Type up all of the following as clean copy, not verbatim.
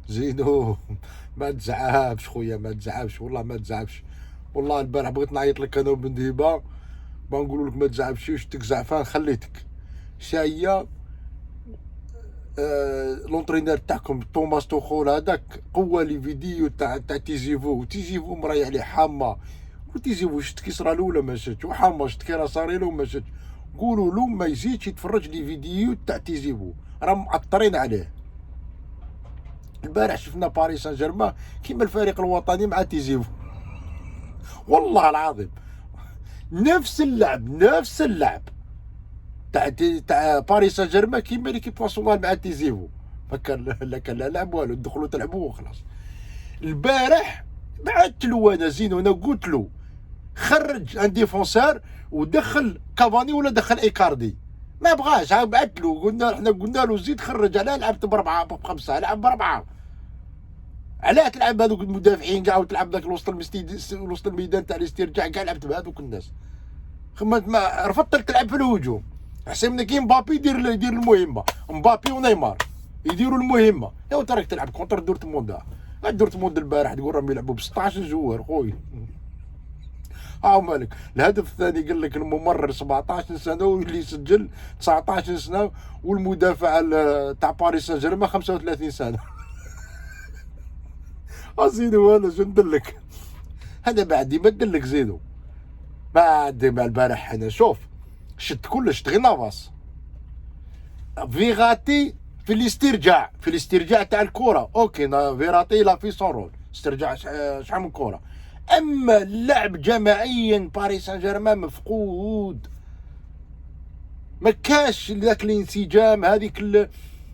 زينو ما تزعبش خويا، ما تزعبش والله، ما تزعبش والله. البارح بغيت نعيط لك انا وبن ديبه، ما نقول لك ما تزعبش، شتك زعفان خليتك. شايه لونترينير تاعكم توماس توخول هذاك قوه لي فيديو تاع تيزيفو مريح لي حامه، وتيزيفو شت كي صرا له ولا ما شتش، وحامه شت كي راه صاري له وما شتش. قولوا له ما يزيدش يتفرج لي فيديو تاع تيزيفو، راه مأطرين عليه. البارح شفنا باريس سان جيرمان كيما الفريق الوطني مع تيزيفو، والله العظيم نفس اللعب، نفس اللعب تاع باريس سان جيرمان كيما ليكيب ناسيونال مع تيزيفو. ما كان لا كان لا لعب والو، دخلوا تلعبوا وخلاص. البارح بعثت له انا زينو، انا قلت له خرج ان ديفونسور ودخل كافاني ولا دخل ايكاردي، ما بغاش. بعثت له قلنا له زيد خرج، علاه لعبت باربعه بخمسه، لعب باربعه. علاه تلعب هذوك المدافعين كاع وتلعب ذاك وسط الميدان تاع الاسترجاع كاع، لعبت بهذوك الناس. ما رفضت تلعب في الهجوم. احسن من كي مبابي يدير المهمه، مبابي ونيمار يديروا المهمه. يا انت راك تلعب كونتر دورتموند. دورتموند البارح تقول راهم يلعبوا ب 16 جوار خويا. ها مالك الهدف الثاني قال لك الممرر 17 سنه واللي سجل 19 سنه، والمدافع تاع باريس سان جيرمان 35 سنه. زيدو انا شو ندلك، هذا بعد ما ندلك زيدو بعد ما البارح انا شوف شت كلش غير نافاس فيغاتي في الاسترجاع تاع الكره. اوكي فيراتي لا في سون رول استرجاع شحال من كره، اما اللعب جماعيا باريس سان جيرمان مفقود. ما كاش ذاك الانسجام، هذيك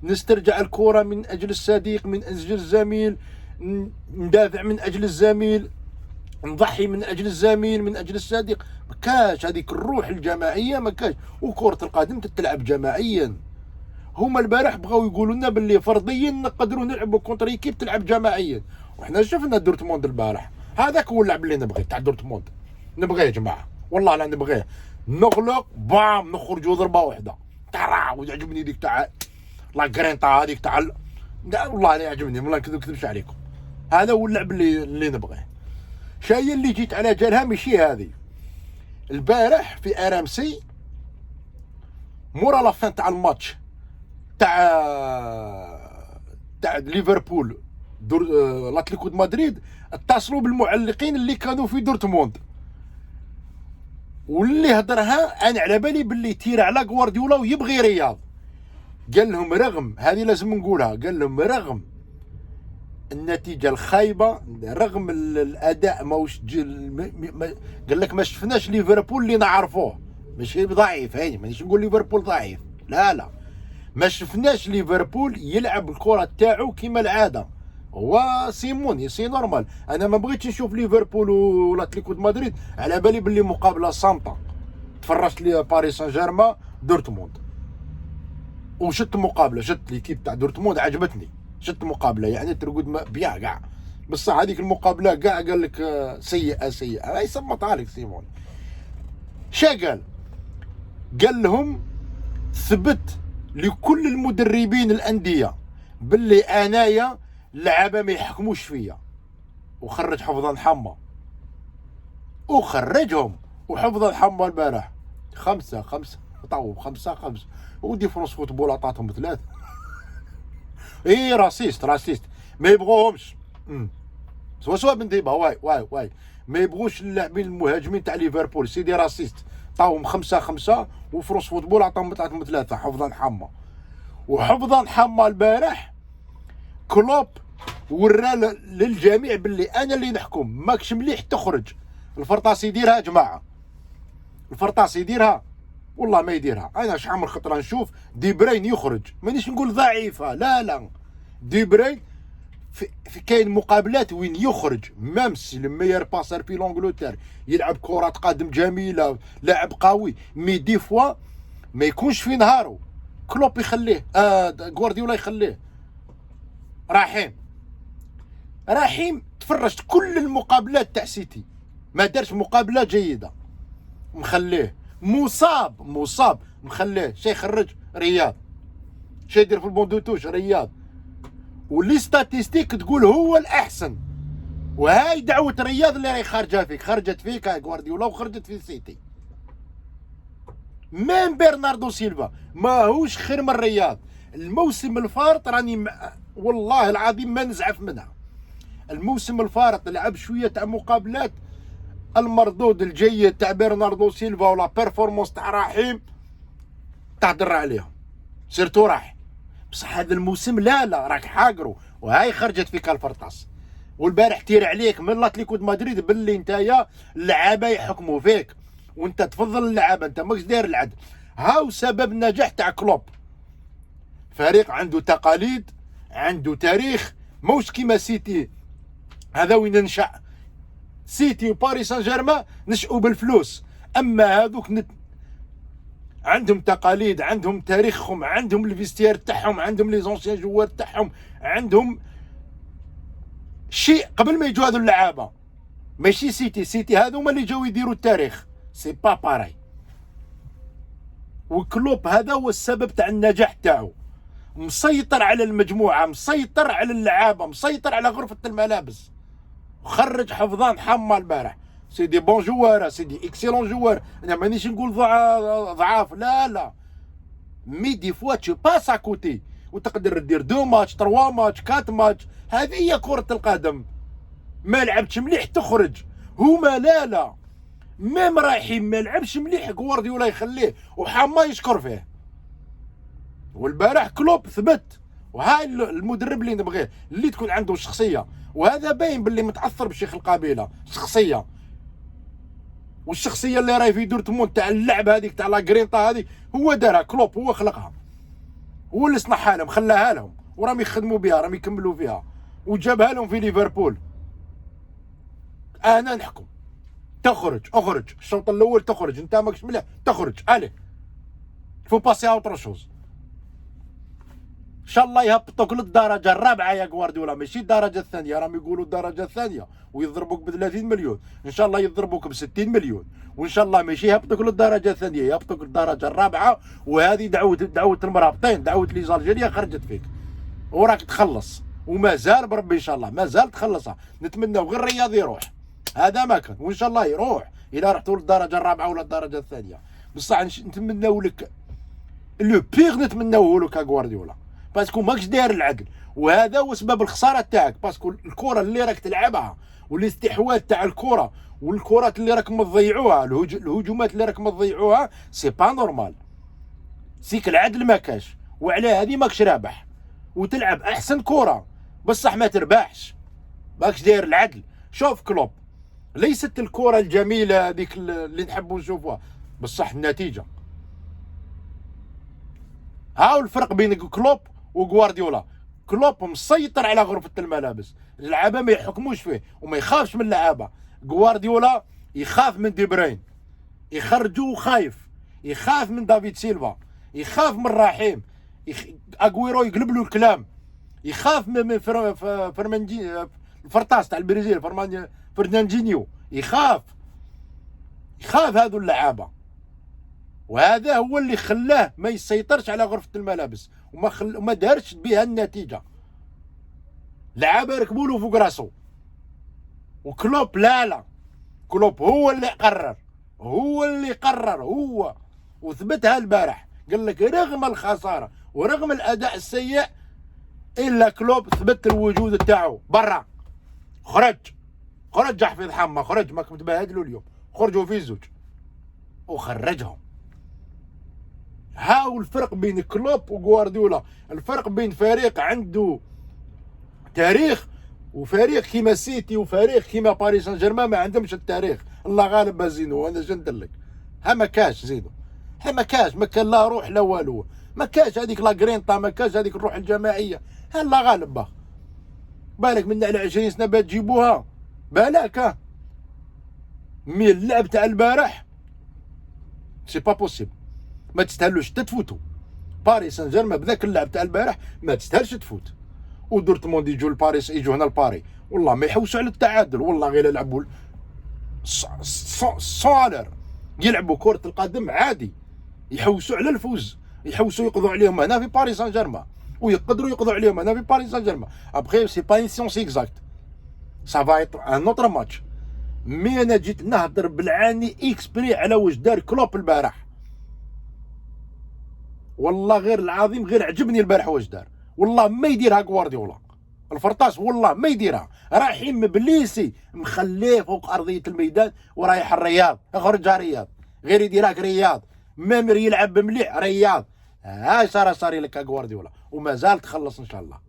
نسترجع الكره من اجل الصديق، من اجل الزميل، ندافع من اجل الزميل، نضحي من اجل الزميل، من اجل الصديق. ما كاش هذيك الروح الجماعيه، ما كاش. وكره القدم تتلعب جماعيا. هما البارح بغاو يقولوا لنا باللي فرديا نقدروا نلعبوا كونتر ايكيب تلعب جماعيا، وحنا شفنا دورتموند البارح. هذاك هو اللعب اللي نبغيه تاع دورتموند، نبغيه يا جماعه والله لا نبغيه. نغلق بام نخرجوا ضربه واحده ترى. ويعجبني ديك تاع لا كرينتا هذيك تاع والله لا يعجبني، والله نكذبش عليكم. هذا هو اللعب اللي نبغيه. شايه اللي جيت على جالها ماشي هذه. البارح في ار ام سي مورا لا فان تاع الماتش تاع ليفربول لاتليكو مدريد، اتصلوا بالمعلقين اللي كانوا في دورتموند، واللي هضرها انا على بالي باللي تير على غوارديولا ويبغي رياض. قال لهم رغم هذه لازم نقولها، قال لهم رغم النتيجه الخايبه، رغم الاداء ماهوش قال لك ما شفناش ليفربول اللي نعرفوه. ماشي ضعيف، هاني مانيش نقول ليفربول ضعيف، لا ما شفناش ليفربول يلعب الكره تاعو كما العاده. هو سيموني سي نورمال. انا ما بغيتش نشوف ليفربول والاتليكو مدريد، على بالي باللي مقابله صامته. تفرجت لي باريس سان جيرمان دورتموند، وشت مقابله، شت ليكيب تاع دورتموند عجبتني، شت مقابله يعني ترقد بيا كاع. بصح هذيك المقابله كاع قال لك سيئه هاي صمتها لك سيمون. شا قال لهم ثبت لكل المدربين الانديه باللي انايا لعبه ما يحكموش فيا. وخرج حفظا حمى، وخرجهم. وحفظا حمى البارح 5-5 طاو 5-5، ودي فرنسا فوتبول عطاتهم 3. ايه راسيست ما يبغوهمش. سوا بن ديبا واي ما يبغوش اللاعبين المهاجمين تاع ليفربول، سيدي راسيست. طاوهم 5-5 وفرنسا فوتبول عطاهم 3 حفظا حمى. وحفظا حمى البارح كلوب ورا للجميع باللي انا اللي نحكم، ماكش مليح تخرج. الفرطاس يديرها يا جماعه، الفرطاس يديرها والله ما يديرها. انا شحال من خطره نشوف دي برين يخرج، مانيش نقول ضعيفه، لا دي برين في كاين مقابلات وين يخرج مامسي الميير باسر في لونجلتير، يلعب كره قدم جميله، لاعب قوي، مي دي فوا ما يكونش في نهارو. كلوب يخليه، غوارديولا يخليه. رحيم تفرجت كل المقابلات تاع سيتي، ما دارش مقابله جيده، مخليه. مصاب مخليه. شي يخرج رياض، شي يدير في البوندوتوش رياض. واللي ستاتيستيك تقول هو الاحسن. وهاي دعوه رياض اللي راهي خارجه فيك، خرجت فيك غوارديولا وخرجت في السيتي. ميم برناردو سيلفا ماهوش خير من رياض. الموسم الفارط راني والله العظيم ما نزعف منها. الموسم الفارط لعب شويه تاع مقابلات، المردود الجيد تاع برناردو سيلفا ولا بيرفورمانس تاع رحيم تهدر عليهم سيرتو راح. بصح هذا الموسم لا راك حاقرو، وهاي خرجت فيك الفرطاس. والبارح تير عليك من لاتليكو دو مدريد باللي نتايا اللعابه يحكموا فيك وانت تفضل اللعابه، انت ماكش داير العدل. هاو سبب النجاح تاع كلوب. فريق عنده تقاليد، عنده تاريخ، موش كيما سيتي هذا وين نشأ. سيتي وباريس سان جيرمان نشأوا بالفلوس، اما هذوك عندهم تقاليد، عندهم تاريخهم، عندهم الفيستير تاعهم، عندهم لي زونسيان جوار تاعهم، عندهم شيء قبل ما يجوا هذو اللعابه. ماشي سيتي هذوما اللي جاو يديروا التاريخ، سي با باراي. وكلوب هذا هو السبب تاع النجاح تاعو، مسيطر على المجموعه، مسيطر على اللعابه، مسيطر على غرفه الملابس. خرج حفظان حما البارح، سي دي بون جوار، سي دي اكسيلون جوار. انا مانيش نقول ضعاف، لا مي دي فوا تشي باس كوتي وتقدر دير 2 ماتش 3 ماتش 4 ماتش. هذه هي كرة القدم. ما لعبتش مليح تخرج. هما لا ميم رايحين ما لعبش مليح غوارديولا يخليه وحما يشكر فيه. والبارح كلوب ثبت، وهاي المدرب اللي نبغيه اللي تكون عنده شخصيه، وهذا باين باللي متاثر بشيخ القبيله شخصيه. والشخصيه اللي راهي في دورتموند تاع اللعب هذيك تاع لا غرينتا هذه هو دارها كلوب، هو خلقها، هو اللي صنعها لهم، خلاها لهم وراهم يخدموا بها، راهم يكملوا فيها، وجابها لهم في ليفربول. انا نحكم اخرج الشوط الاول، تخرج انت ماكش مليح تخرج، الي فو باسي اوتر شوز. ان شاء الله يهبطوك للدرجه الرابعه يا غوارديولا، ماشي الدرجه الثانيه، راهم يقولوا الدرجه الثانيه ويضربوك ب 30 مليون، ان شاء الله يضربوك ب 60 مليون، وان شاء الله ماشي يهبطوك للدرجه الثانيه، يهبطوك للدرجه الرابعه. وهذه دعوه المرابطين، دعوه لي زالجيريا خرجت فيك وراك تخلص، وما زال بربي ان شاء الله ما زال تخلصها. نتمناو غير الرياض يروح، هذا ما كان، وان شاء الله يروح الى رحتوا للدرجه الرابعه ولا الدرجه الثانيه. بصح نتمناو لك لو بيغ، نتمناوه لك غوارديولا، باسكو ماكش داير العدل. وهذا هو سبب الخساره تاعك، باسكو الكره اللي راك تلعبها والاستحواذ تاع الكره والكرات اللي راكم تضيعوها، الهجومات اللي راكم تضيعوها، سي با نورمال. سيك العدل ما كاش، وعلى هذه ماكش رابح. وتلعب احسن كره بصح ما تربحش، ماكش داير العدل. شوف كلوب، ليست الكره الجميله هذيك اللي نحبوا نشوفوها، بصح النتيجه. هاو الفرق بين كلوب وغوارديولا. كلوب مسيطر على غرفة الملابس، اللعابة ما يحكموش فيه وما يخافش من اللعابة. غوارديولا يخاف من دي برين، يخرجوه خايف، يخاف من دافيد سيلفا، يخاف من رحيم، اغويرو يقلب له الكلام، يخاف من الفرطاس تاع البرازيل فرناندينيو، يخاف هذو اللعابة. وهذا هو اللي خلاه ما يسيطرش على غرفة الملابس وما دارش بها النتيجة. لعابة ركبوا له فوق راسو. وكلوب لا كلوب هو اللي قرر هو وثبتها البارح. قال لك رغم الخسارة ورغم الأداء السيء إلا كلوب ثبت الوجود تاعو برا. خرج حفيظ حما، خرج، ماكم تبهدلوا اليوم، خرجوا في الزوج وخرجهم. هاو الفرق بين كلوب وغوارديولا، الفرق بين فريق عنده تاريخ وفريق كيما سيتي وفريق كيما باريس سان جيرمان ما عندهمش التاريخ. الله غالب زينو، انا جندر لك ها ما كاش زيدو، ها ما كاش، ما كان لا روح لا والو، ما كاش هذيك لا غرينتا، ما كاش هذيك الروح الجماعيه. ها الله غالب بالك من على 20 سنه بتجيبوها بالك. مي اللعب تاع البارح سي با بوسيبل، ما تستاهلوش تفوتوا. باريس سان جيرمان بذاك اللعب تاع البارح ما تستاهلش تفوت. ودورتموند يجوا لباريس، يجوا هنا لباري، والله ما يحوسوا على التعادل، والله غير يلعبوا صالر، يلعبوا كرة القدم عادي، يحوسوا على الفوز، يحوسوا يقضوا عليهم هنا في باريس سان جيرمان. ويقدروا يقضوا عليهم هنا في باريس سان جيرمان. ابخي سي با اون سيونس اكزاكت، سا فا ايتر ان اوتر ماتش. مي انا جيت نهضر بالعاني اكسبري على واش دار كلوب البارح. والله غير العظيم غير عجبني البارح واش دار، والله ما يديرها غوارديولا الفرطاس، والله ما يديرها. رايحين مبليسي مخليه فوق ارضيه الميدان ورايح الرياض، خرج رياض غير يديرك رياض، مامر يلعب مليح رياض. هاي صار لك غوارديولا ومازال تخلص ان شاء الله.